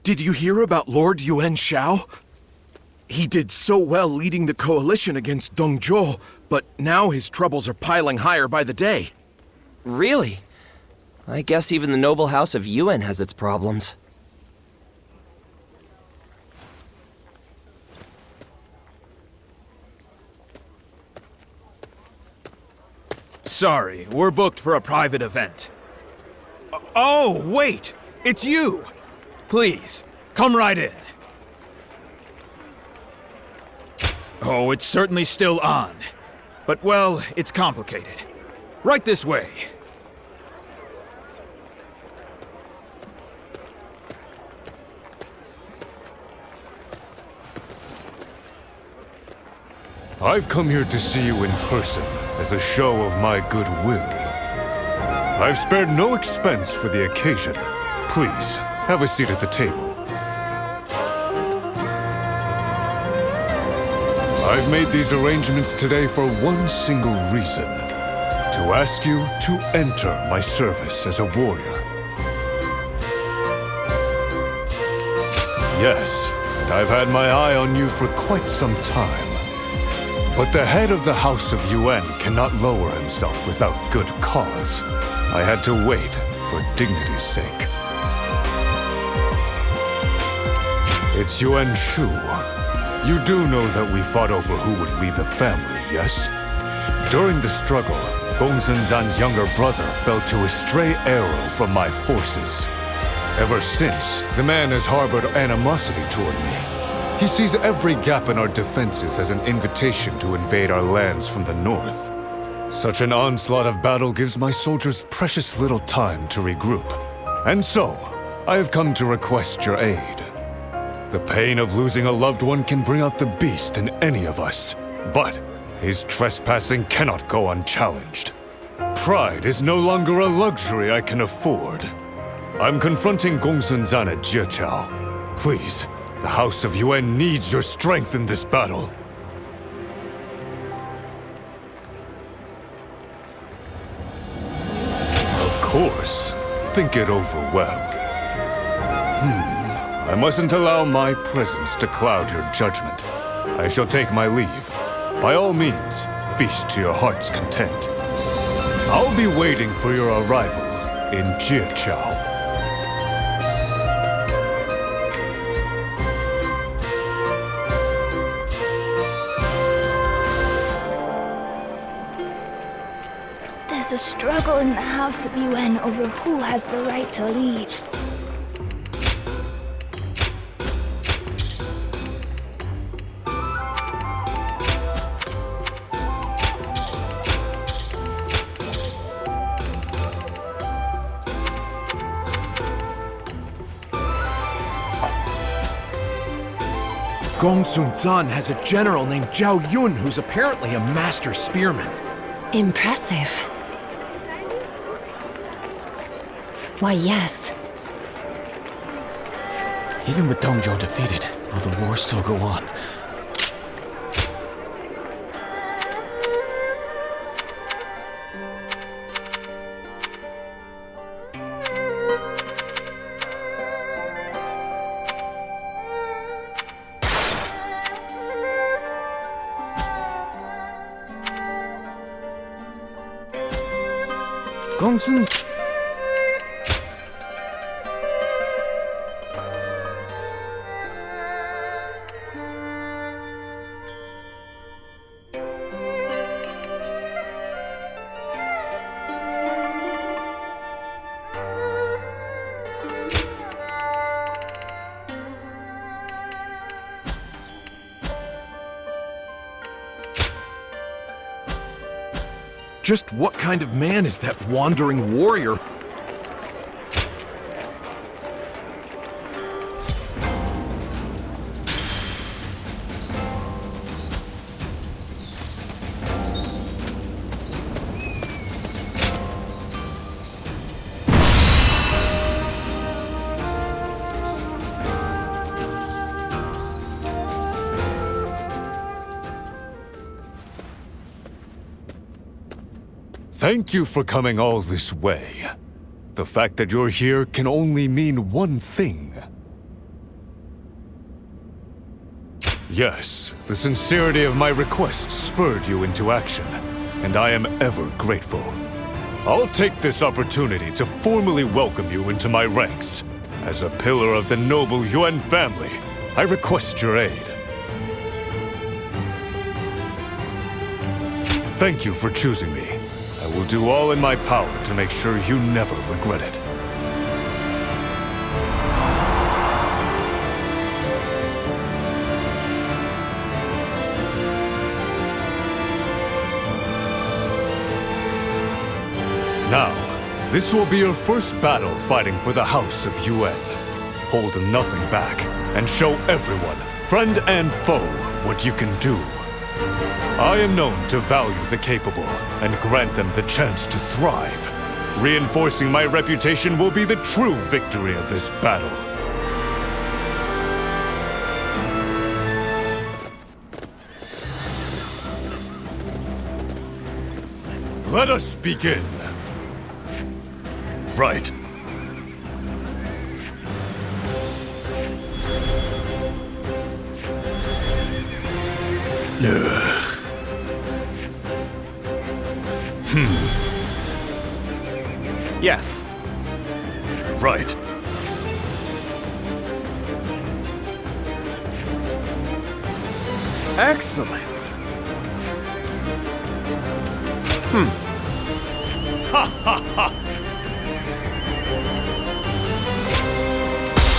Did you hear about Lord Yuan Shao? He did so well leading the coalition against Dongzhou, but now his troubles are piling higher by the day. Really? I guess even the noble house of Yuan has its problems. Sorry, we're booked for a private event. Oh, wait! It's you! Please, come right in. Oh, it's certainly still on. But, well, it's complicated. Right this way. I've come here to see you in person as a show of my goodwill. I've spared no expense for the occasion. Please, have a seat at the table. I've made these arrangements today for one single reason. To ask you to enter my service as a warrior. Yes, and I've had my eye on you for quite some time. But the head of the House of Yuan cannot lower himself without good cause. I had to wait for dignity's sake. It's Yuan Shu. You do know that we fought over who would lead the family, yes? During the struggle, Gongsun Zan's younger brother fell to a stray arrow from my forces. Ever since, the man has harbored animosity toward me. He sees every gap in our defenses as an invitation to invade our lands from the north. Such an onslaught of battle gives my soldiers precious little time to regroup. And so, I have come to request your aid. The pain of losing a loved one can bring out the beast in any of us. But his trespassing cannot go unchallenged. Pride is no longer a luxury I can afford. I'm confronting Gongsun Zan at Jieqiao. Please, the House of Yuan needs your strength in this battle. Of course. Think it over well. I mustn't allow my presence to cloud your judgment. I shall take my leave. By all means, feast to your heart's content. I'll be waiting for your arrival in Jieqiao. There's a struggle in the House of Yuan over who has the right to lead. Gongsun Zan has a general named Zhao Yun who's apparently a master spearman. Impressive. Why, yes. Even with Dongzhou defeated, will the war still go on? Gongsun... Just what kind of man is that wandering warrior? Thank you for coming all this way. The fact that you're here can only mean one thing. Yes, the sincerity of my request spurred you into action, and I am ever grateful. I'll take this opportunity to formally welcome you into my ranks. As a pillar of the noble Yuan family, I request your aid. Thank you for choosing me. I will do all in my power to make sure you never regret it. Now, this will be your first battle fighting for the House of Yuan. Hold nothing back, and show everyone, friend and foe, what you can do. I am known to value the capable, and grant them the chance to thrive. Reinforcing my reputation will be the true victory of this battle. Let us begin. Right. Yes. Right. Excellent.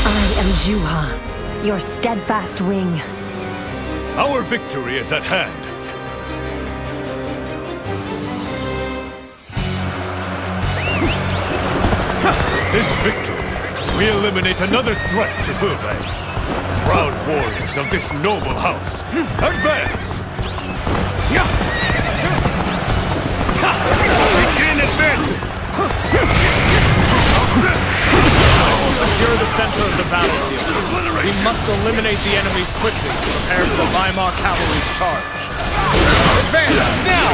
I am Juha, your steadfast wing. Our victory is at hand. This victory, we eliminate another threat to Koei. Proud warriors of this noble house, advance! Begin advancing! Secure the center of the battlefield. We must eliminate the enemies quickly to prepare for the Weimar cavalry's charge. Advance now!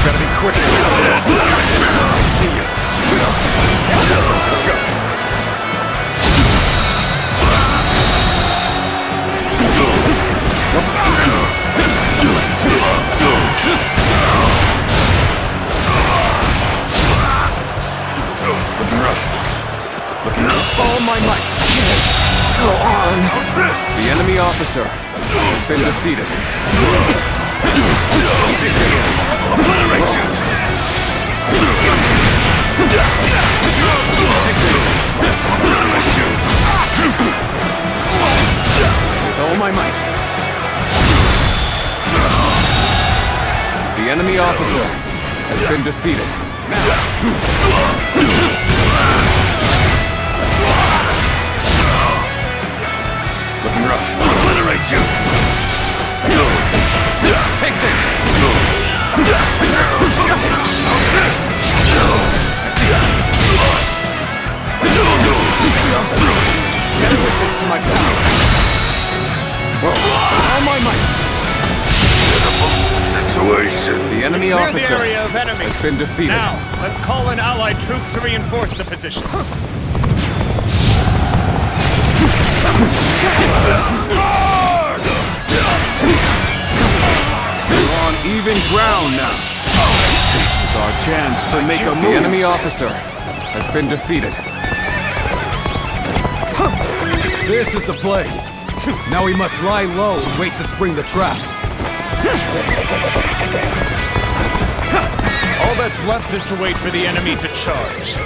Gotta be quick. I see you. Let's go. Looking rough. Looking rough. All my might. Go on. The enemy officer has been defeated. Obliterate you! Obliterate you! With all my might. The enemy officer has been defeated. Looking rough. Obliterate you! Take this! I see it! Get a witness to my power! All my might! Pitiful situation! The enemy officer has been defeated. Now, let's call in allied troops to reinforce the position. We're on even ground now. This is our chance to make a move. The enemy officer has been defeated. This is the place. Now we must lie low and wait to spring the trap. All that's left is to wait for the enemy to charge.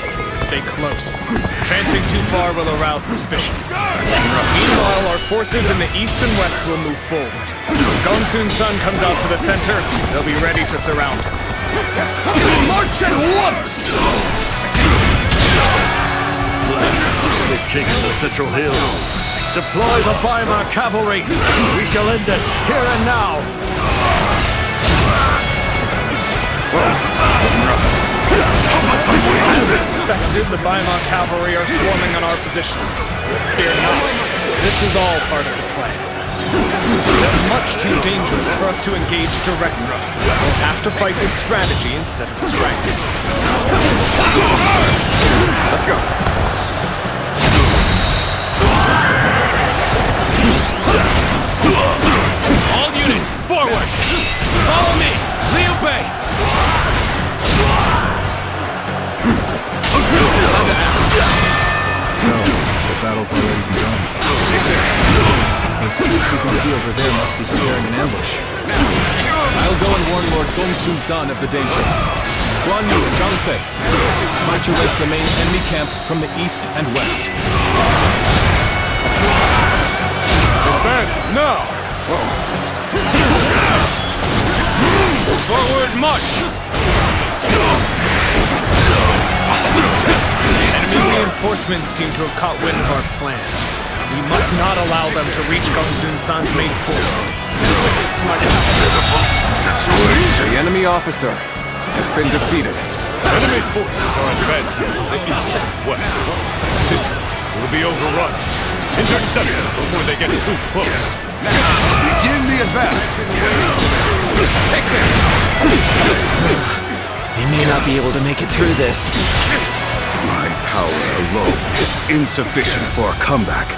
Stay close. Advancing too far will arouse suspicion. Meanwhile, our forces in the east and west will move forward. When Gongsun's son comes out to the center, they'll be ready to surround him. March at once! They've taken the central hill. Deploy the Weimar cavalry. We shall end it here and now. As expected, the Weimar cavalry are swarming on our position. Fear not. This is all part of the plan. They're much too dangerous for us to engage directly. We'll have to fight with strategy instead of strength. Let's go. bay! So, the battle's already begun. Those troops we can see over there must be preparing an ambush. I'll go and warn Lord Gongsun Zan of the danger. Guan Yu and Zhang Fei, fight your way to the main enemy camp from the east and west. Advance now! Forward march! Enemy reinforcements seem to have caught wind of our plan. We must not allow them to reach Gongsun San's main force. The enemy officer has been defeated. Enemy forces are advancing from the east and west. This will be overrun. Intercept them before they get too close. Begin the advance! Take this! We may not be able to make it through this. My power alone is insufficient for a comeback.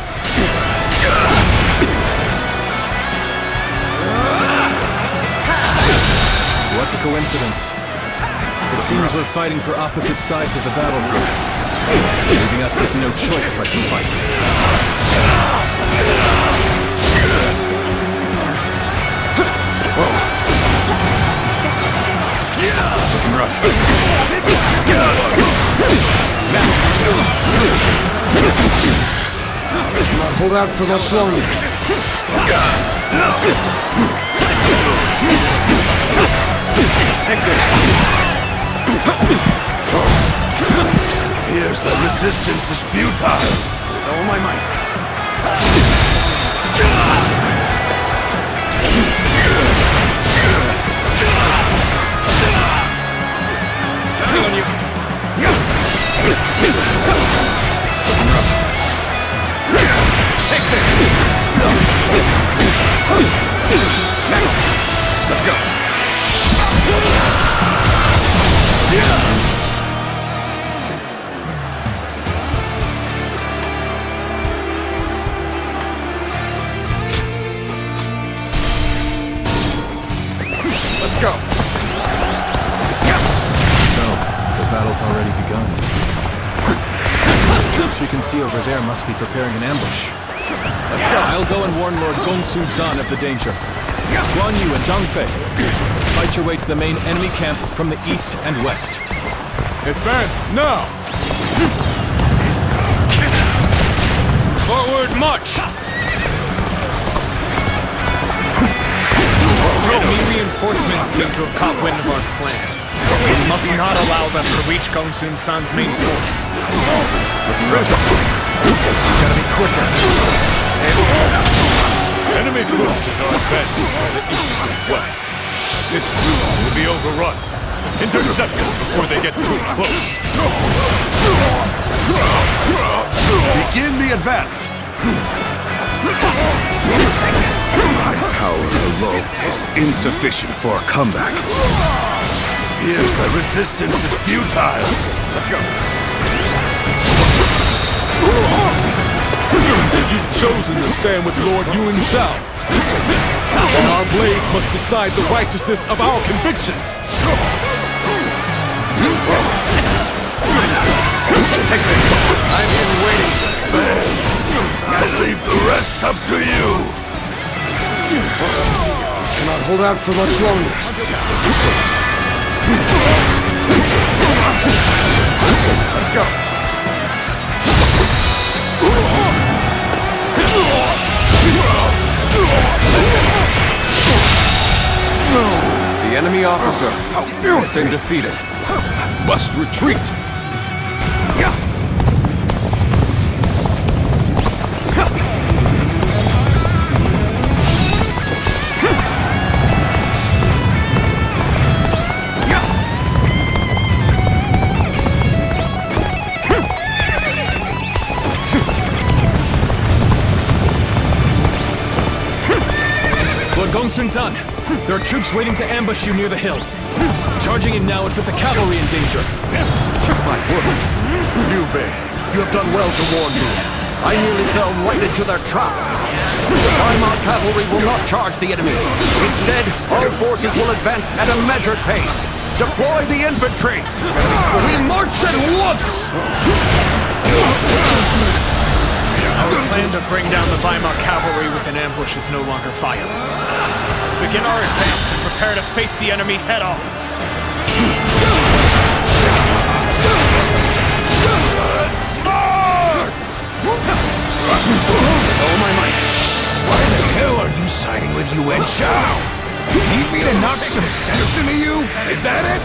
What a coincidence. It seems we're fighting for opposite sides of the battlefield, leaving us with no choice but to fight. Looking rough. Not hold out for much longer. Take this! Here's the resistance is futile. With all my might. Counting on you. Take this! Let's go. Let's go. So, the battle's already begun. Those troops we can see over there must be preparing an ambush. Let's go. I'll go and warn Lord Gongsun Zan of the danger. Guan Yu and Zhang Fei, fight your way to the main enemy camp from the east and west. Advance now! Forward march! Enemy reinforcements seem to have caught wind of our plan. We must not allow them to reach Gongsun San's main force. Looking rough. Gotta be quicker. Tails turn. Enemy forces are advancing from the east and west. This will be overrun. Intercept them before they get too close. Begin the advance. My power alone is insufficient for a comeback. Here's the resistance is futile. Let's go. You've chosen to stand with Lord Yuan Shao. And our blades must decide the righteousness of our convictions. Take this. I've been waiting. I leave the rest up to you. Cannot hold out for much longer. Let's go. The enemy officer has been defeated. Must retreat. Gongsun Zan, there are troops waiting to ambush you near the hill. Charging in now would put the cavalry in danger. My word. Liu Bei, you have done well to warn me. I nearly fell right into their trap. Weimar cavalry will not charge the enemy. Instead, all forces will advance at a measured pace. Deploy the infantry! We march at once! Our plan to bring down the Weimar cavalry with an ambush is no longer viable. Begin our advance and prepare to face the enemy head-on. Let's march! With all my might. Why the hell are you siding with Yuan Shao? Need me to knock some sense into you? Is that it?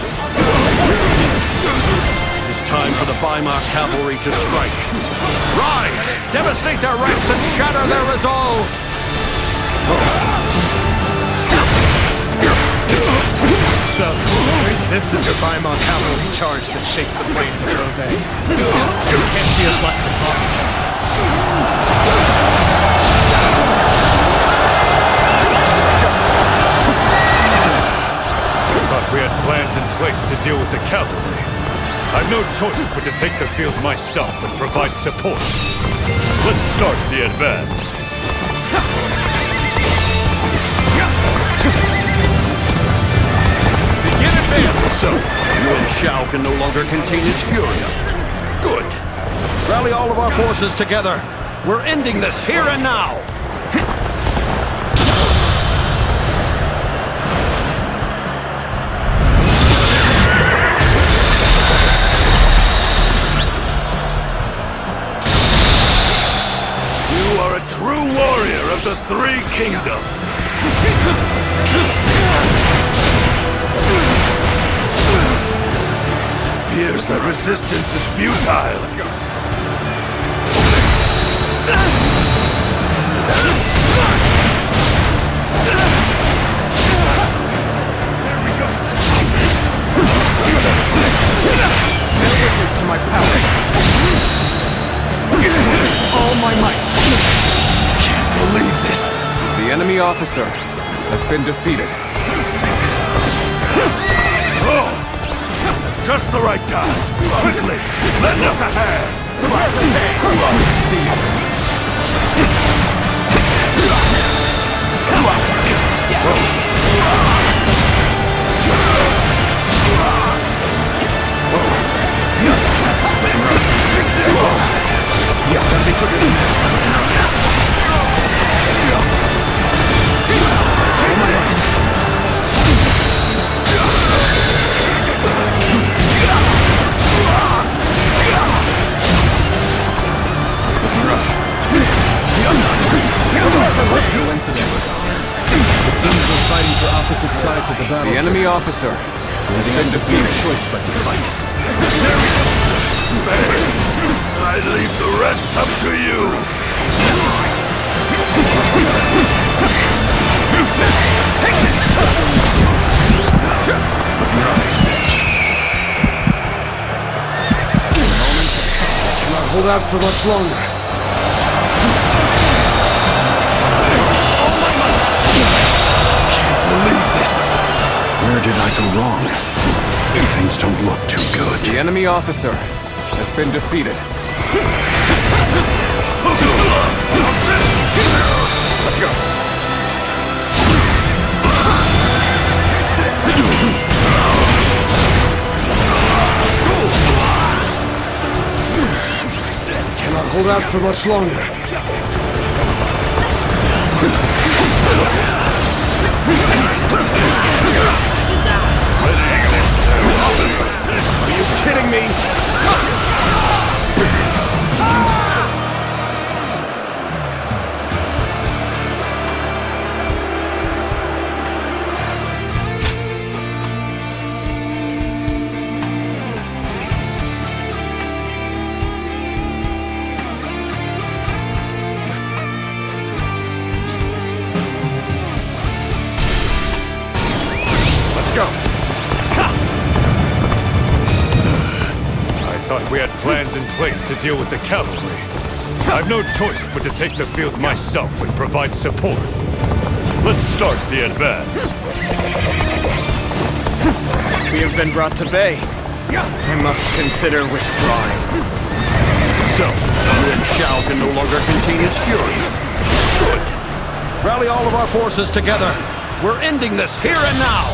It's time for the Weimar cavalry to strike. Ride! Devastate their ranks and shatter their resolve! So, this is the Weimar cavalry charge that shakes the plains of Koei. Can't see us less than talk against this. I thought we had plans in place to deal with the cavalry. I've no choice but to take the field myself and provide support. Let's start the advance. Begin advance! So, Yuan Shao can no longer contain his fury. Good. Rally all of our forces together. We're ending this here and now. You are a true warrior of the Three Kingdoms. Here's the resistance is futile. Let's go. There we go. Bear witness to my power. All my might. Can't believe this. The enemy officer has been defeated. Oh! Just the right time. Quickly, lend us a hand. See gotta be quicker than this. All my might. What coincidence. It seems we're fighting for opposite sides of the battle. The enemy officer has been defeated. No choice but to fight. I leave the rest up to you. Take this! The moment has come. I cannot hold out for much longer. Believe this. Where did I go wrong? Things don't look too good. The enemy officer has been defeated. Let's go. Cannot hold out for much longer. Are you kidding me? Let's go. I thought we had plans in place to deal with the cavalry. I've no choice but to take the field myself and provide support. Let's start the advance. We have been brought to bay. I must consider withdrawing. So, Yuan Shao can no longer contain his fury. Good. Rally all of our forces together. We're ending this here and now!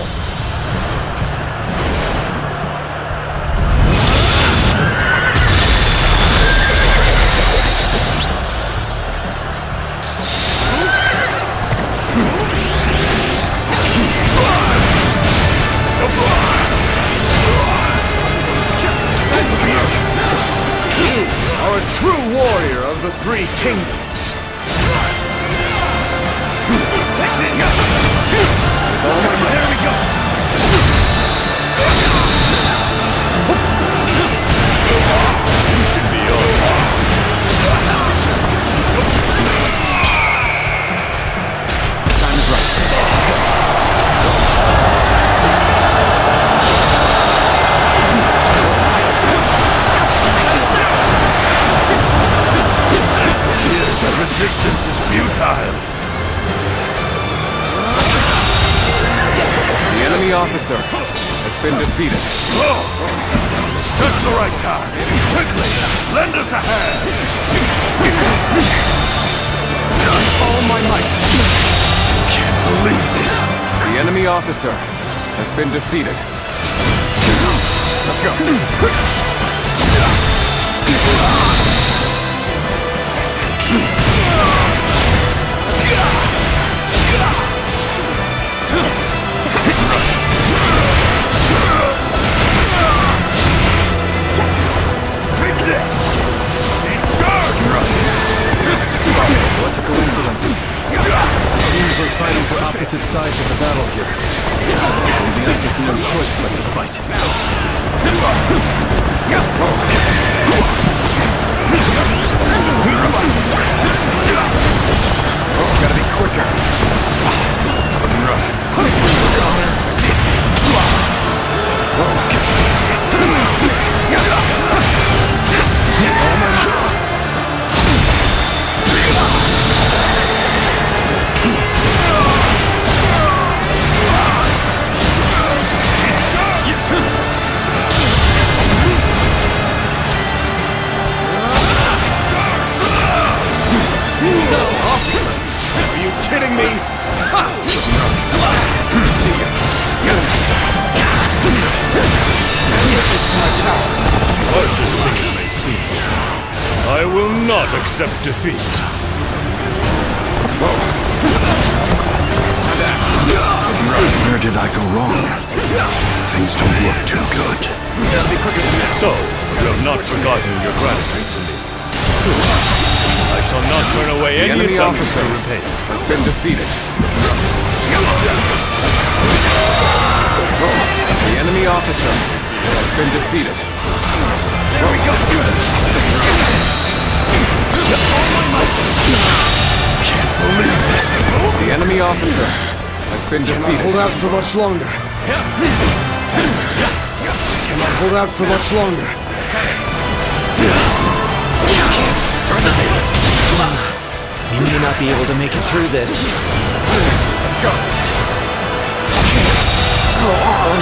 You are a true warrior of the Three Kingdoms. There we go! You should be The time is right. The resistance is futile. The enemy officer has been defeated. Just the right time. Quickly, lend us a hand. All my might. Can't believe this. The enemy officer has been defeated. Let's go. Take this. What a coincidence. Seems we're fighting for opposite sides of the battle here. Leaving us with no choice but to fight. Gotta be quicker. Are you kidding me? See ya. harsh as things may seem. I will not accept defeat. Where did I go wrong? Things don't look too good. So, you have not forgotten your gratitude to me. I shall not turn away The any enemy attempt officer to repay. has been defeated. The enemy officer has been defeated. There we go. Can't believe this. The enemy officer has been defeated. Hold out for much longer. Cannot hold out for much longer. Turn the tables. We may not be able to make it through this. Let's go. Go on.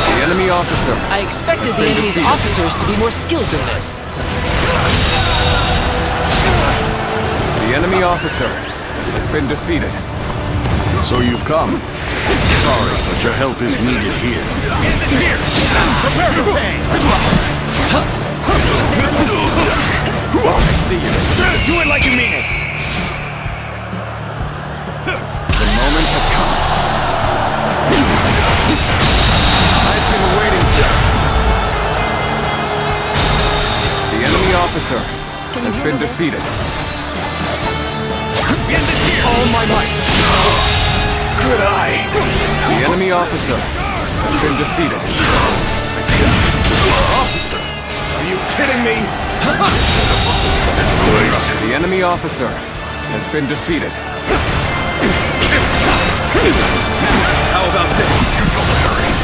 The enemy officer. I expected the enemy's defeated. officers to be more skilled than this. The enemy officer has been defeated. So you've come. Sorry, but your help is needed here. Prepare for pain! I see you. Do it like you mean it! The moment has come. I've been waiting for this. The enemy officer has been defeated. All my might! Good eye. The enemy officer has been defeated. Officer, are you kidding me? The enemy officer has been defeated. How about this? You shall perish.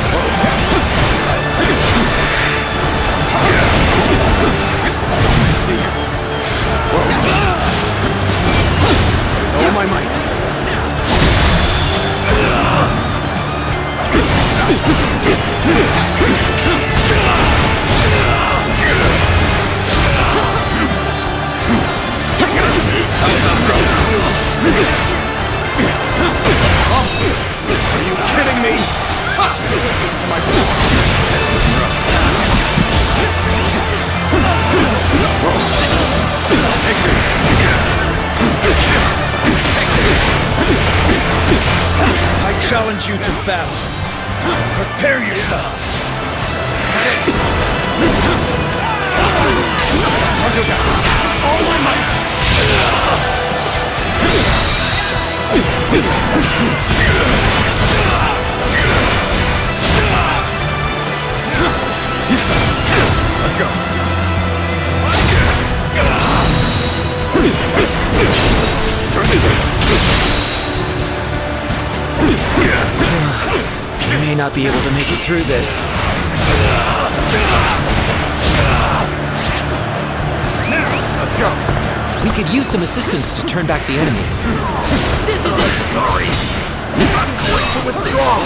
I see you. With all my might. challenge you to battle. Prepare yourself. All my might! Let's go. Turn these heads. You may not be able to make it through this. Let's go. We could use some assistance to turn back the enemy. This is it! Sorry. I'm going to withdraw.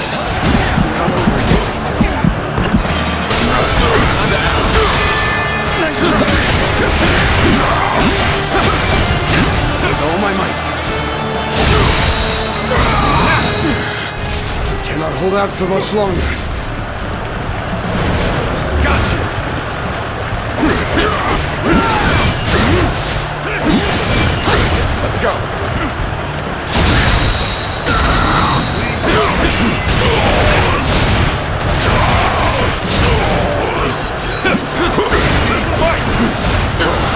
It's not over yet. Time to act. Nice try. With all my might. Cannot hold out for much longer. Gotcha. Let's go.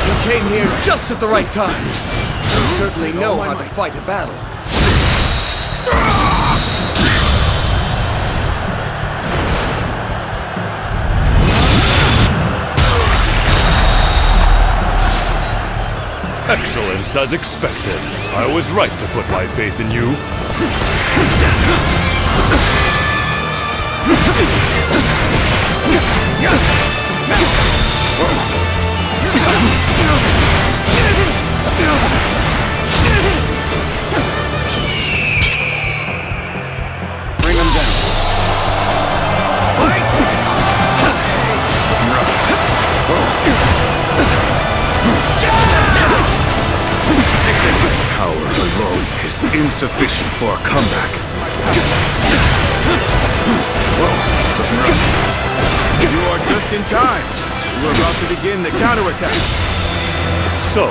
You came here just at the right time. You certainly know how to fight a battle. Excellence as expected. I was right to put my faith in you. Bring them down. Power alone is insufficient for a comeback. Whoa, looking rough. You are just in time. We're about to begin the counterattack. So,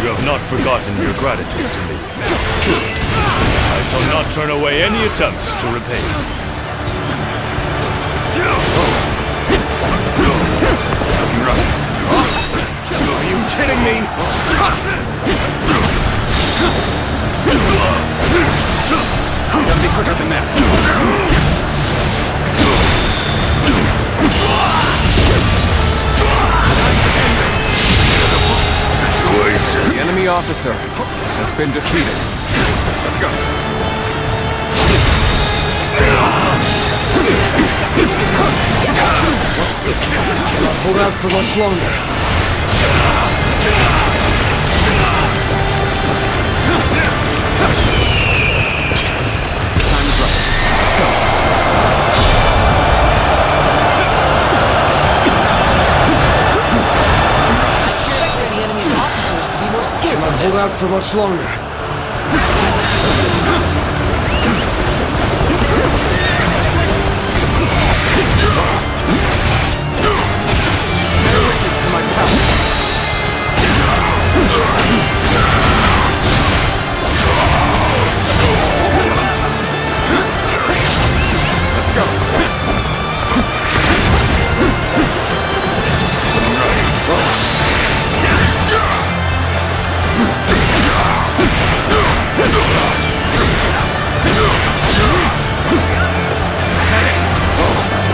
you have not forgotten your gratitude to me. Good. I shall not turn away any attempts to repay it. Looking rough. Are you kidding me? Gotta be quicker than that. Situation. The enemy officer has been defeated. Let's go. Cannot hold out for much longer. Time is right. Go. Expect the enemy's officers to be more skilled Cannot than hold this. out for much longer. Bear witness to my power. Let's go.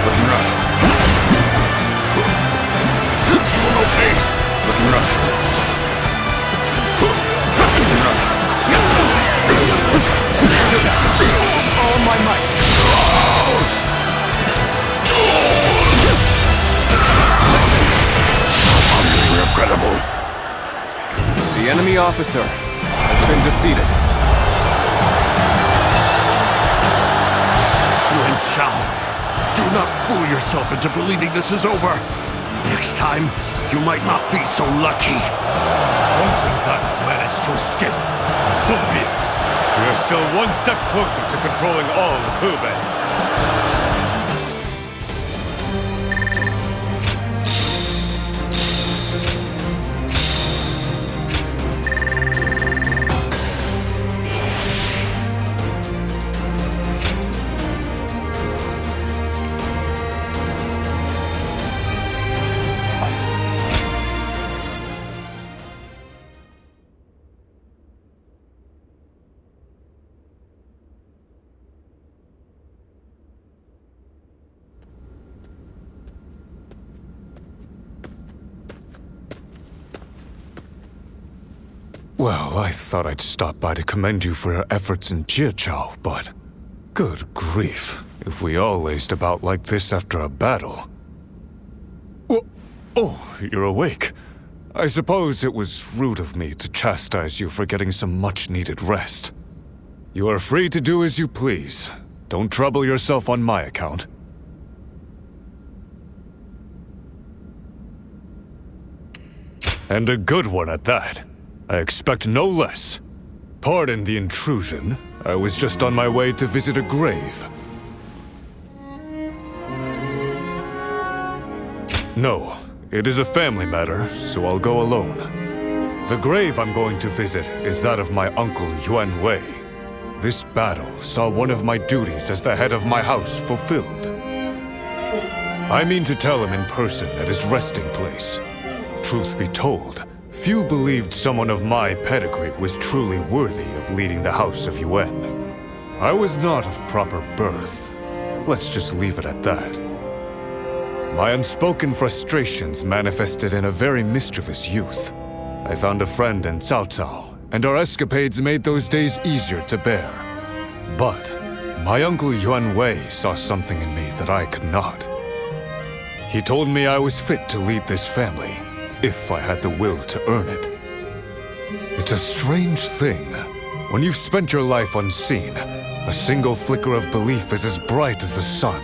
Looking rough. No pace. Looking rough. Looking rough. All my might. Incredible. The enemy officer has been defeated. Yuan Shao, do not fool yourself into believing this is over. Next time, you might not be so lucky. Gongsun-san's managed to escape. So be it. We are still one step closer to controlling all of Hubei. Well, I thought I'd stop by to commend you for your efforts in Jiachao, but... Good grief. If we all laced about like this after a battle... Oh, you're awake. I suppose it was rude of me to chastise you for getting some much-needed rest. You are free to do as you please. Don't trouble yourself on my account. And a good one at that. I expect no less. Pardon the intrusion. I was just on my way to visit a grave. No, it is a family matter, so I'll go alone. The grave I'm going to visit is that of my uncle Yuan Wei. This battle saw one of my duties as the head of my house fulfilled. I mean to tell him in person at his resting place. Truth be told, few believed someone of my pedigree was truly worthy of leading the House of Yuan. I was not of proper birth. Let's just leave it at that. My unspoken frustrations manifested in a very mischievous youth. I found a friend in Cao Cao, and our escapades made those days easier to bear. But my uncle Yuan Wei saw something in me that I could not. He told me I was fit to lead this family, if I had the will to earn it. It's a strange thing. When you've spent your life unseen, a single flicker of belief is as bright as the sun,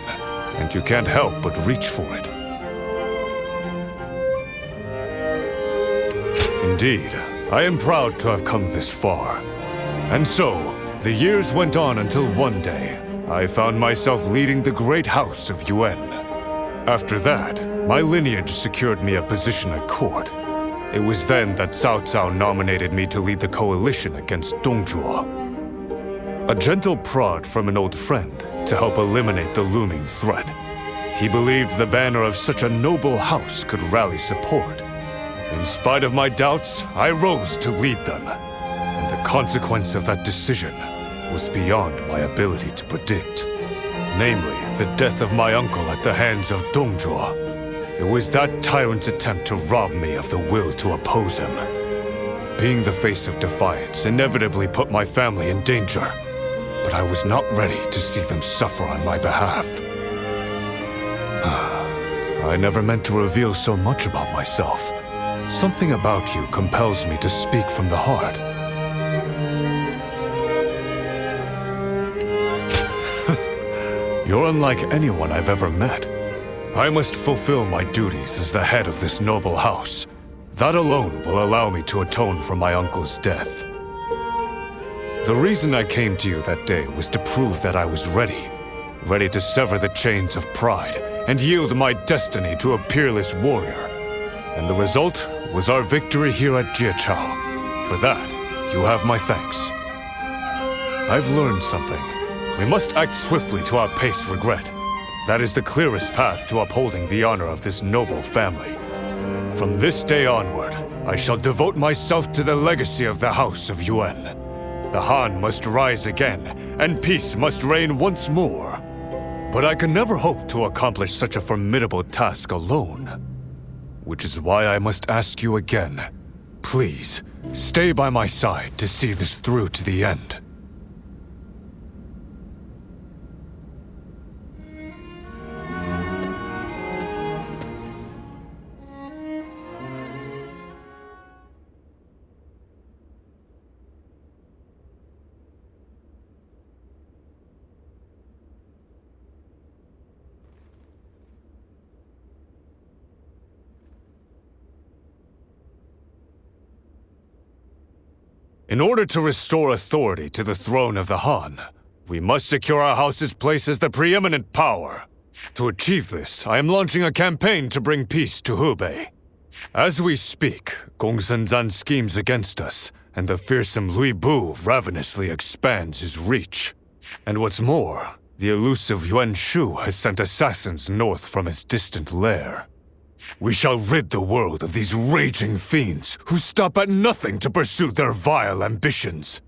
and you can't help but reach for it. Indeed, I am proud to have come this far. And so, the years went on until one day, I found myself leading the great house of Yuan. After that, my lineage secured me a position at court. It was then that Cao Cao nominated me to lead the coalition against Dongzhuo. A gentle prod from an old friend to help eliminate the looming threat. He believed the banner of such a noble house could rally support. In spite of my doubts, I rose to lead them. And the consequence of that decision was beyond my ability to predict. Namely, the death of my uncle at the hands of Dongzhuo. It was that tyrant's attempt to rob me of the will to oppose him. Being the face of defiance inevitably put my family in danger. But I was not ready to see them suffer on my behalf. I never meant to reveal so much about myself. Something about you compels me to speak from the heart. You're unlike anyone I've ever met. I must fulfill my duties as the head of this noble house. That alone will allow me to atone for my uncle's death. The reason I came to you that day was to prove that I was ready. Ready to sever the chains of pride and yield my destiny to a peerless warrior. And the result was our victory here at Jiachao. For that, you have my thanks. I've learned something. We must act swiftly to outpace regret. That is the clearest path to upholding the honor of this noble family. From this day onward, I shall devote myself to the legacy of the House of Yuan. The Han must rise again, and peace must reign once more. But I can never hope to accomplish such a formidable task alone. Which is why I must ask you again. Please, stay by my side to see this through to the end. In order to restore authority to the throne of the Han, we must secure our house's place as the preeminent power. To achieve this, I am launching a campaign to bring peace to Hubei. As we speak, Gongsun Zan schemes against us, and the fearsome Lui Bu ravenously expands his reach. And what's more, the elusive Yuan Shu has sent assassins north from his distant lair. We shall rid the world of these raging fiends who stop at nothing to pursue their vile ambitions.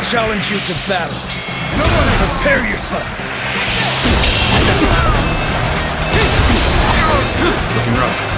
challenge you to battle. Prepare yourself. Looking rough.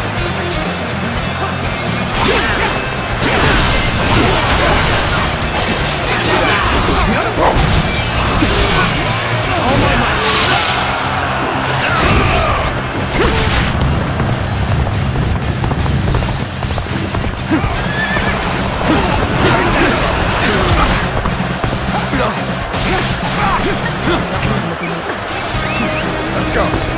Let's go.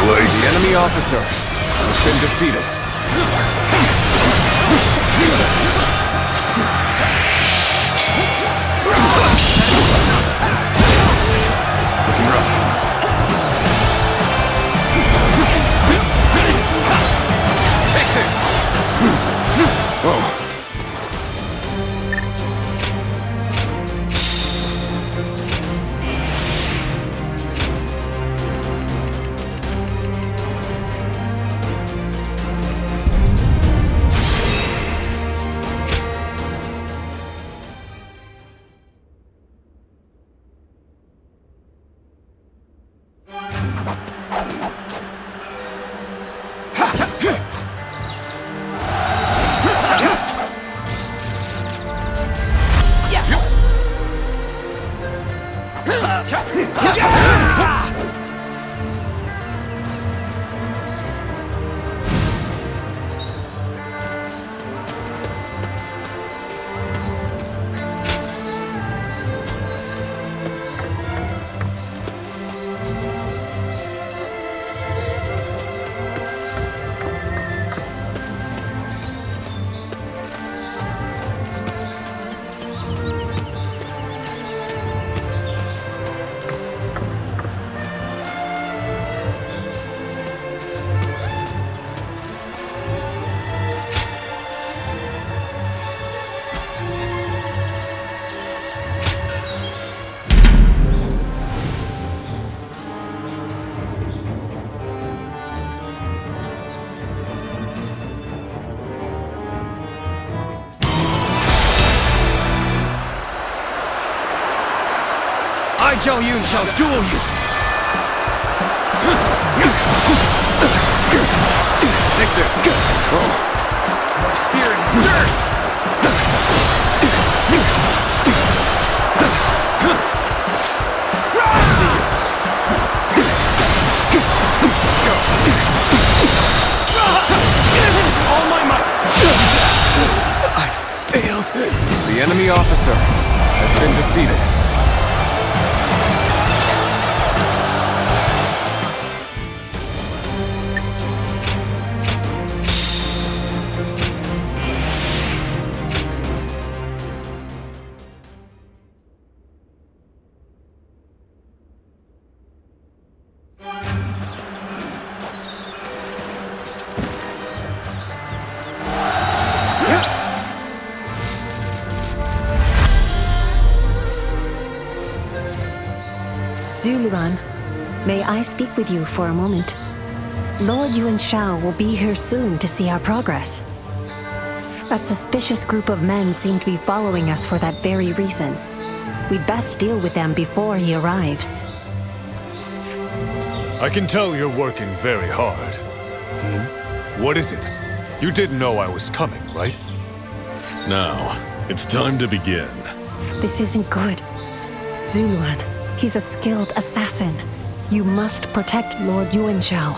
The enemy officer has been defeated. Looking rough. Take this! Whoa. Zhao Yun shall duel you! Take this! Oh. My spirit is stirred! All my might! I failed! The enemy officer has been defeated. Yuan, may I speak with you for a moment? Lord Yuan Shao will be here soon to see our progress. A suspicious group of men seem to be following us for that very reason. We'd best deal with them before he arrives. I can tell you're working very hard. What is it? You didn't know I was coming, right? Now, it's time to begin. This isn't good. Zuluan, he's a skilled assassin. You must protect Lord Yuan Shao.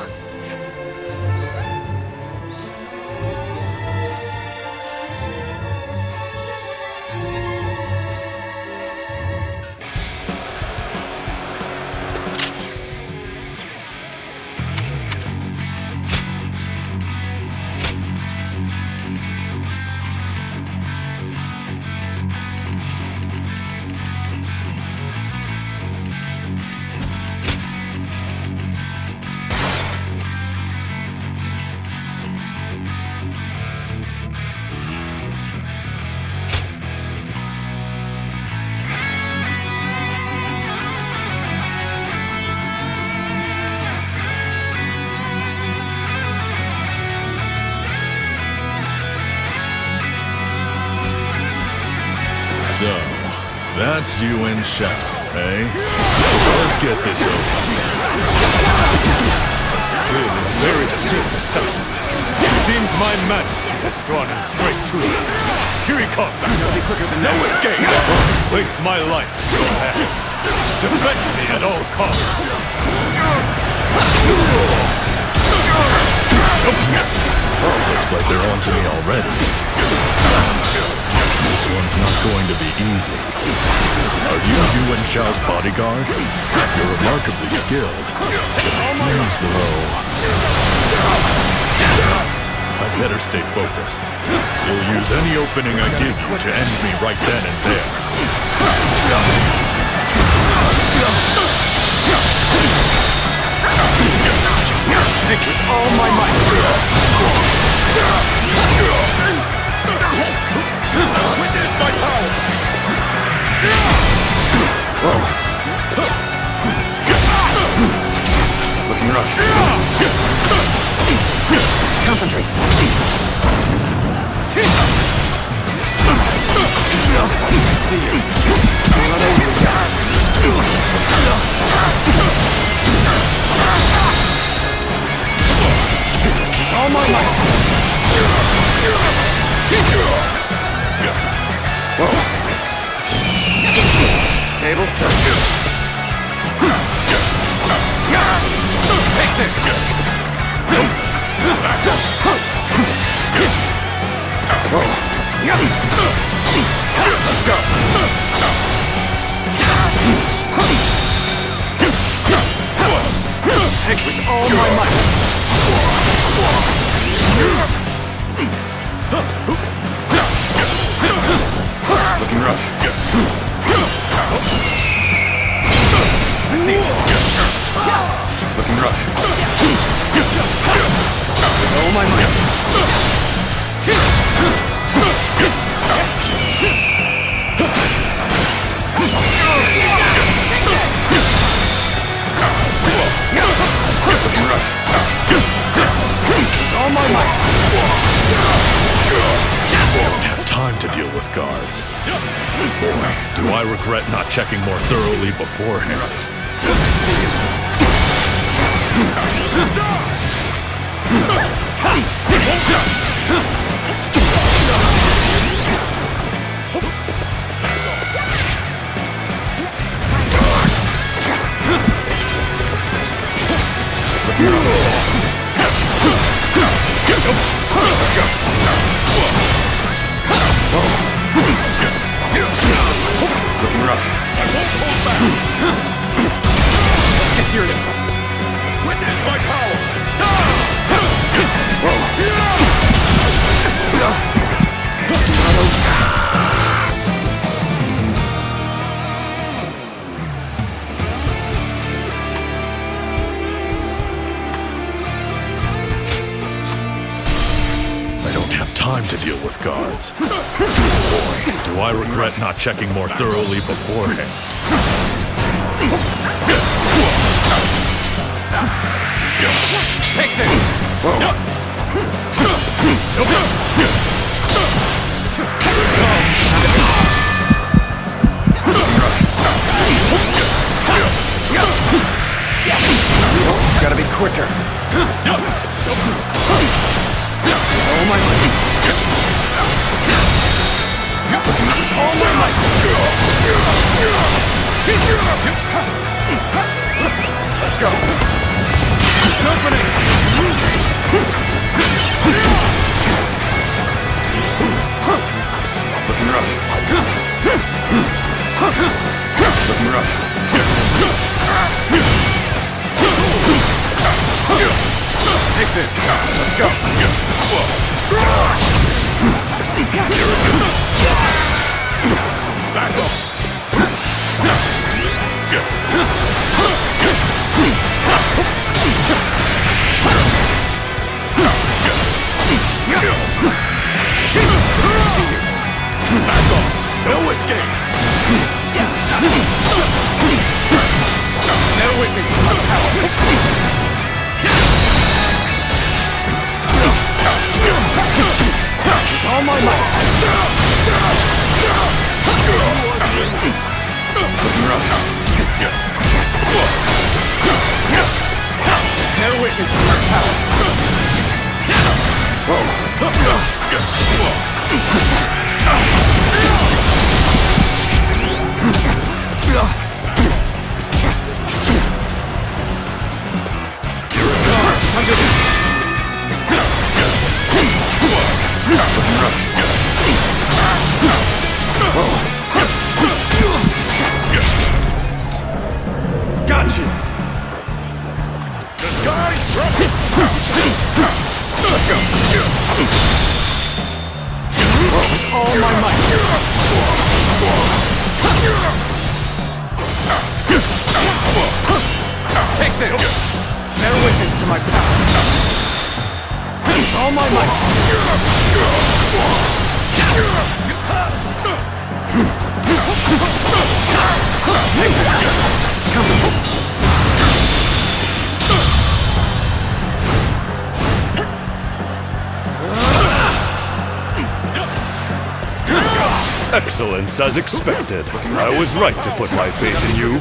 So, that's Yuan Shao, eh? Let's get this over. Clearly a very skilled assassin. It seems my majesty has drawn him straight to me. Here he comes! No escape! Place my life in your hands. Defend me at all costs! Looks like they're on to me already. This one's not going to be easy. Are you Yuan Shao's bodyguard? You're remarkably skilled. He's low. I'd better stay focused. You'll use any opening I give you to end me right then and there. Take with all my might! Witness my power! Whoa. Looking rough. Concentrate. I see you. You're not over yet. All my might. Whoa. Tables turn. Take this. Let's go. Take with all my might. Looking rough. I see it. Looking rough. With all my might. Looking rough. With all my might. I don't have time to deal with guards. Boy, do I regret not checking more thoroughly beforehand. I see you. Let's go. Looking rough. Let's get serious. Witness my power. I don't have time to deal with guards. Boy, do I regret not checking more thoroughly beforehand. Take this! Gotta be quicker. Oh my might. Oh my might. Let's go. this! Let's go! Back off! Back off! No escape! No witness to my power! With all my might! Looking rough. No witness to my power! Got you! Disguise! Let's go! With all my might! Take this! Bear witness to my power! With all my might! Take this! Counterfeit! Excellence as expected. I was right to put my faith in you.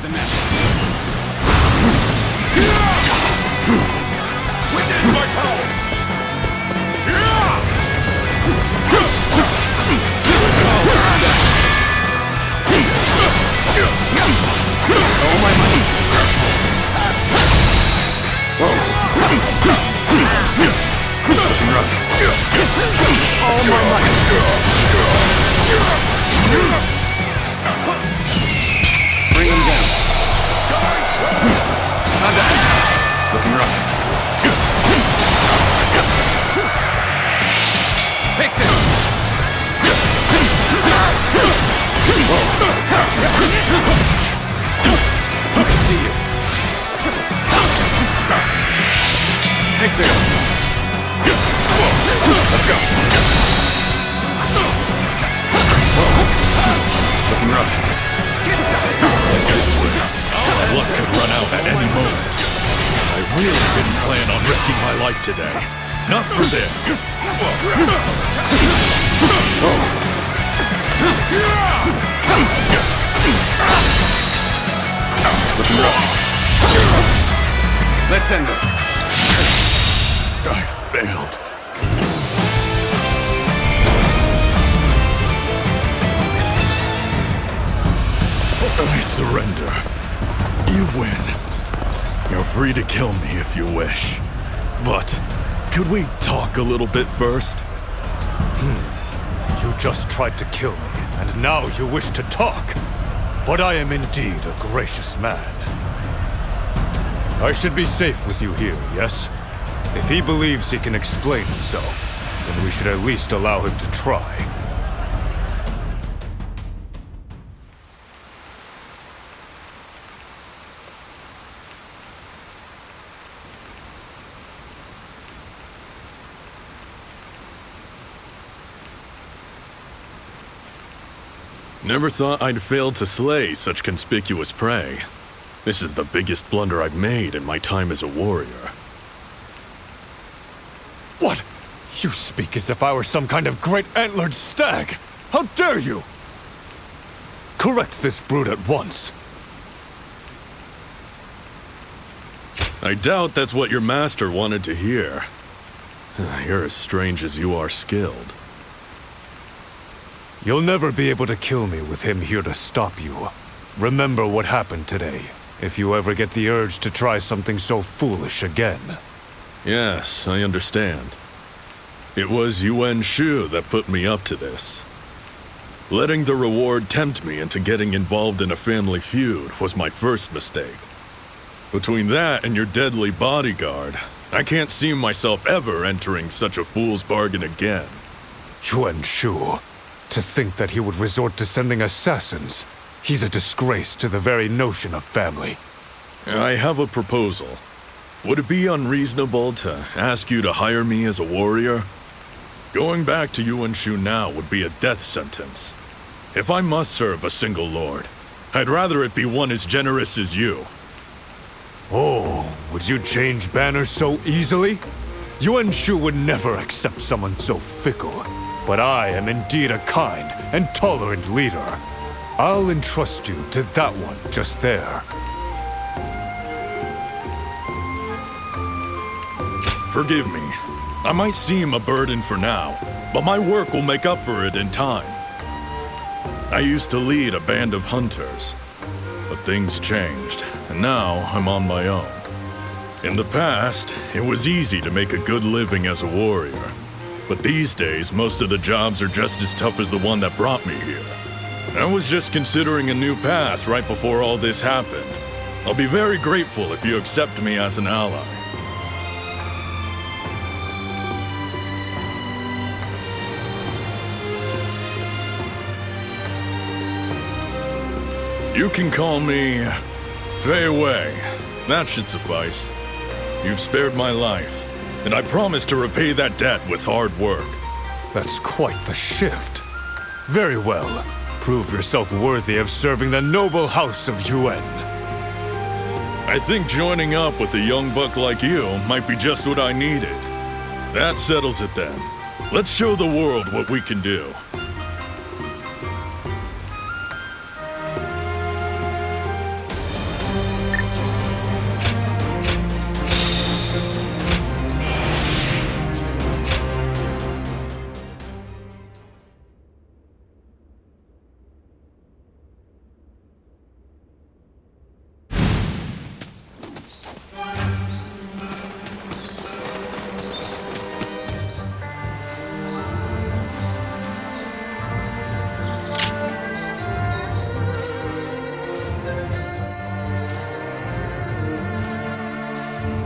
Within my power! All my might! Looking rough. All my might! Bring him down. Time to act. Looking rough. Take this! I see you. Take this! Let's go! Looking rough. Our luck could run out at any moment. I really didn't plan on risking my life today. Not for this. Looking rough. Let's end this. I failed. I surrender. You win. You're free to kill me if you wish. But, could we talk a little bit first? You just tried to kill me, and now you wish to talk. But I am indeed a gracious man. I should be safe with you here, yes? If he believes he can explain himself, then we should at least allow him to try. Never thought I'd fail to slay such conspicuous prey. This is the biggest blunder I've made in my time as a warrior. What? You speak as if I were some kind of great antlered stag! How dare you! Correct this brute at once. I doubt that's what your master wanted to hear. You're as strange as you are skilled. You'll never be able to kill me with him here to stop you. Remember what happened today, if you ever get the urge to try something so foolish again. Yes, I understand. It was Yuan Shu that put me up to this. Letting the reward tempt me into getting involved in a family feud was my first mistake. Between that and your deadly bodyguard, I can't see myself ever entering such a fool's bargain again. Yuan Shu. To think that he would resort to sending assassins. He's a disgrace to the very notion of family. I have a proposal. Would it be unreasonable to ask you to hire me as a warrior? Going back to Yuan Shu now would be a death sentence. If I must serve a single lord, I'd rather it be one as generous as you. Oh, would you change banners so easily? Yuan Shu would never accept someone so fickle. But I am indeed a kind and tolerant leader. I'll entrust you to that one just there. Forgive me. I might seem a burden for now, but my work will make up for it in time. I used to lead a band of hunters, but things changed, and now I'm on my own. In the past, it was easy to make a good living as a warrior, but these days most of the jobs are just as tough as the one that brought me here. I was just considering a new path right before all this happened. I'll be very grateful if you accept me as an ally. You can call me Fei Wei. That should suffice. You've spared my life, and I promise to repay that debt with hard work. That's quite the shift. Very well. Prove yourself worthy of serving the noble house of Yuan. I think joining up with a young buck like you might be just what I needed. That settles it then. Let's show the world what we can do.